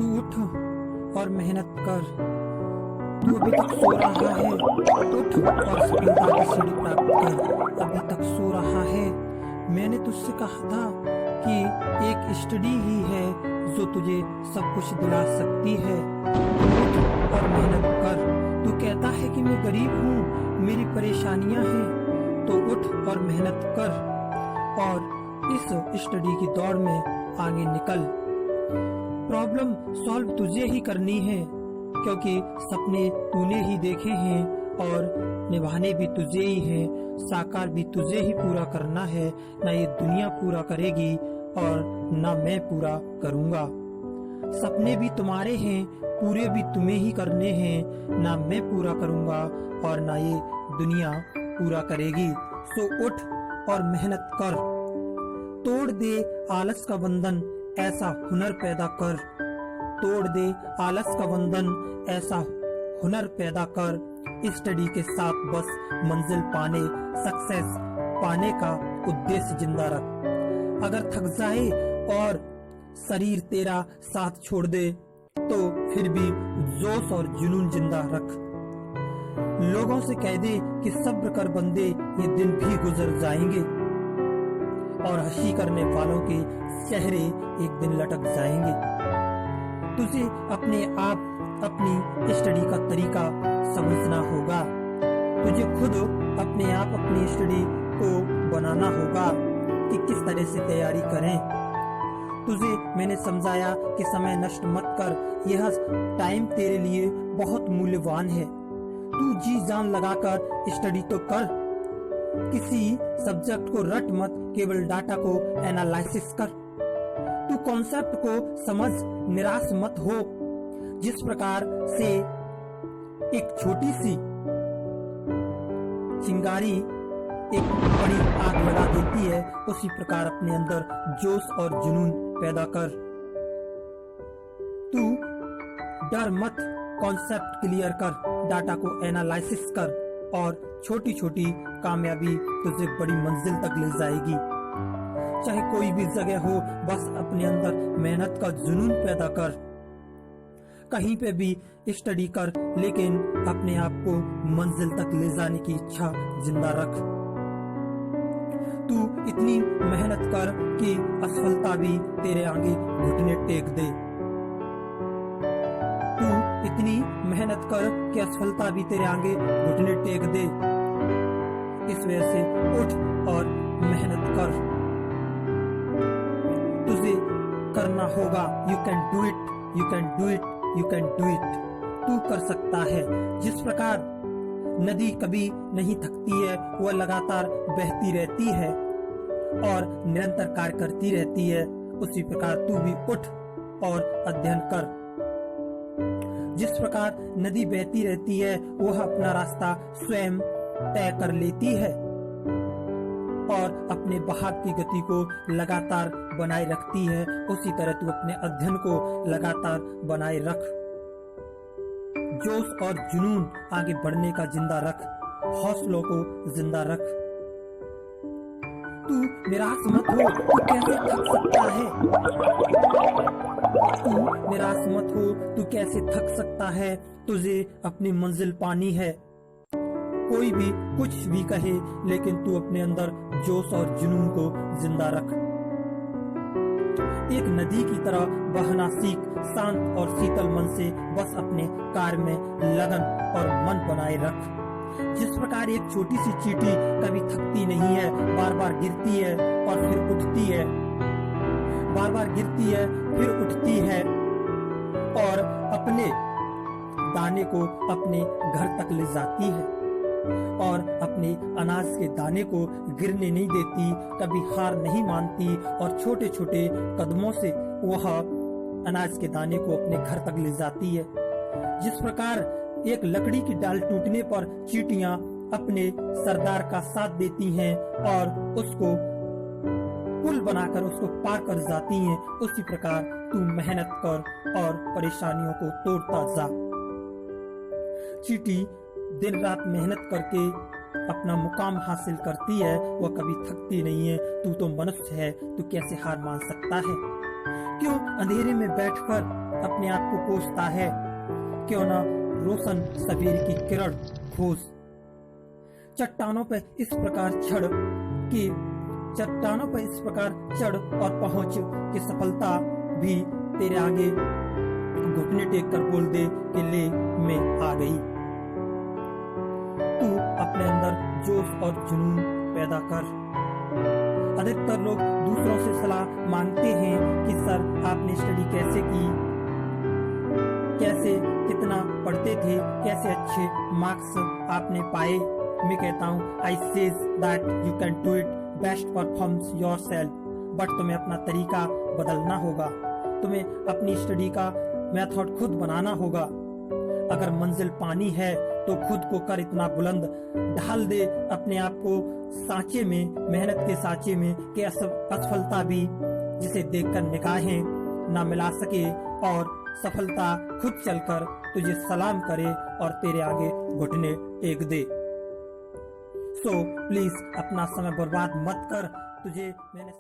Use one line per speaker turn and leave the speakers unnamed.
तू उठ और मेहनत कर। तू अभी तक सो रहा है, उठ और सफलता की सीढ़ी प्राप्त कर। अभी तक सो रहा है। मैंने तुझसे कहा था कि एक स्टडी ही है जो तुझे सब कुछ दिला सकती है। उठ और मेहनत कर। तू कहता है कि मैं गरीब हूँ, मेरी परेशानियां हैं, तो उठ और मेहनत कर और इस स्टडी की दौड़ में आगे निकल। प्रॉब्लम सॉल्व तुझे ही करनी है, क्योंकि सपने तूने ही देखे हैं और निभाने भी तुझे ही हैं, साकार भी तुझे ही पूरा करना है। ना ये दुनिया पूरा करेगी और ना मैं पूरा करूँगा। सपने भी तुम्हारे हैं, पूरे भी तुम्हें ही करने हैं। ना मैं पूरा करूँगा और ना ये दुनिया पूरा करेगी। सो उठ और मेहनत कर। तोड़ दे आलस का बंधन, ऐसा हुनर पैदा कर। तोड़ दे आलस का बंधन, ऐसा हुनर पैदा कर। स्टडी के साथ बस मंजिल पाने, सक्सेस पाने का उद्देश्य जिंदा रख। अगर थक जाए और शरीर तेरा साथ छोड़ दे तो फिर भी जोश और जुनून जिंदा रख। लोगों से कह दे कि सब्र कर बंदे, ये दिन भी गुजर जाएंगे, और हंसी करने वालों के चेहरे एक दिन लटक जाएंगे। तुझे अपने आप अपनी स्टडी का तरीका समझना होगा। तुझे खुद अपने आप अपनी स्टडी को बनाना होगा कि किस तरह से तैयारी करें। तुझे मैंने समझाया कि समय नष्ट मत कर, यह टाइम तेरे लिए बहुत मूल्यवान है। तू जी जान लगाकर स्टडी तो कर। किसी सब्जेक्ट को रट मत, केवल डाटा को एनालिसिस कर। तू कॉन्सेप्ट को समझ, निराश मत हो। जिस प्रकार से एक छोटी सी चिंगारी एक बड़ी आग लगा देती है, उसी प्रकार अपने अंदर जोश और जुनून पैदा कर। तू डर मत, कॉन्सेप्ट क्लियर कर, डाटा को एनालिसिस कर और छोटी छोटी कामयाबी तुझे बड़ी मंजिल तक ले जाएगी। चाहे कोई भी जगह हो, बस अपने अंदर मेहनत का जुनून पैदा कर। कहीं पे भी स्टडी कर, लेकिन अपने आप को मंजिल तक ले जाने की इच्छा जिंदा रख। तू इतनी मेहनत कर कि असफलता भी तेरे आगे घुटने टेक दे। तू इतनी मेहनत कर कि असफलता भी तेरे आगे घुटने टेक दे। इस वजह से उठ और मेहनत कर। तुझे करना होगा। You can do it, you can do it, you can do it. तू कर सकता है। जिस प्रकार नदी कभी नहीं थकती है, वह लगातार बहती रहती है और निरंतर कार्य करती रहती है, उसी प्रकार तू भी उठ और अध्ययन कर। जिस प्रकार नदी बहती रहती है, वह अपना रास्ता स्वयं तय कर लेती है और अपने बहाव की गति को लगातार बनाए रखती है, उसी तरह तू अपने अध्ययन को लगातार बनाए रख। जोश और जुनून आगे बढ़ने का जिंदा रख, हौसलों को जिंदा रख। तू निराश मत हो, तू कैसे थक सकता है। तू निराश मत हो, तू कैसे थक सकता है। तुझे अपनी मंजिल पानी है। कोई भी कुछ भी कहे, लेकिन तू अपने अंदर जोश और जुनून को जिंदा रख। एक नदी की तरह बहना सीख, शांत और शीतल मन से बस अपने कार्य में लगन और मन बनाए रख। जिस प्रकार एक छोटी सी चींटी कभी थकती नहीं है, बार बार गिरती है और फिर उठती है, बार बार गिरती है फिर उठती है और अपने दाने को अपने घर तक ले जाती है और अपने अनाज के दाने को गिरने नहीं देती, कभी हार नहीं मानती और छोटे छोटे कदमों से वह अनाज के दाने को अपने घर तक ले जाती है। जिस प्रकार एक लकड़ी की डाल टूटने पर चींटियां अपने सरदार का साथ देती हैं और उसको पुल बनाकर उसको पार कर जाती हैं, उसी प्रकार तू मेहनत कर और परेशानियों को तोड़ता जा। चींटी दिन रात मेहनत करके अपना मुकाम हासिल करती है, वह कभी थकती नहीं है। तू तो मनुष्य है, तू कैसे हार मान सकता है। क्यों अंधेरे में बैठकर अपने आप को कोसता है, क्यों ना रोशन सवेरे की किरण खोज। चट्टानों पर इस प्रकार चढ़ और पहुंच कि सफलता भी तेरे आगे घुटने टेक कर बोल दे कि ले मैं आ गई। तू अपने अंदर जोश और जुनून पैदा कर। अधिकतर लोग दूसरों से सलाह मांगते हैं कि सर आपने स्टडी कैसे की, कैसे कितना पढ़ते थे, कैसे अच्छे मार्क्स आपने पाए। मैं कहता हूँ I says that you can do it, best performs yourself. But तुम्हें अपना तरीका बदलना होगा, तुम्हें अपनी स्टडी का मेथड खुद बनाना होगा। अगर मंजिल पानी है तो खुद को कर इतना बुलंद, ढाल दे अपने आप को सांचे में, मेहनत के सांचे में, कि असफलता भी जिसे देखकर निगाहें ना मिला सके और सफलता खुद चलकर तुझे सलाम करे और तेरे आगे घुटने टेक दे। सो प्लीज अपना समय बर्बाद मत कर। तुझे मैंने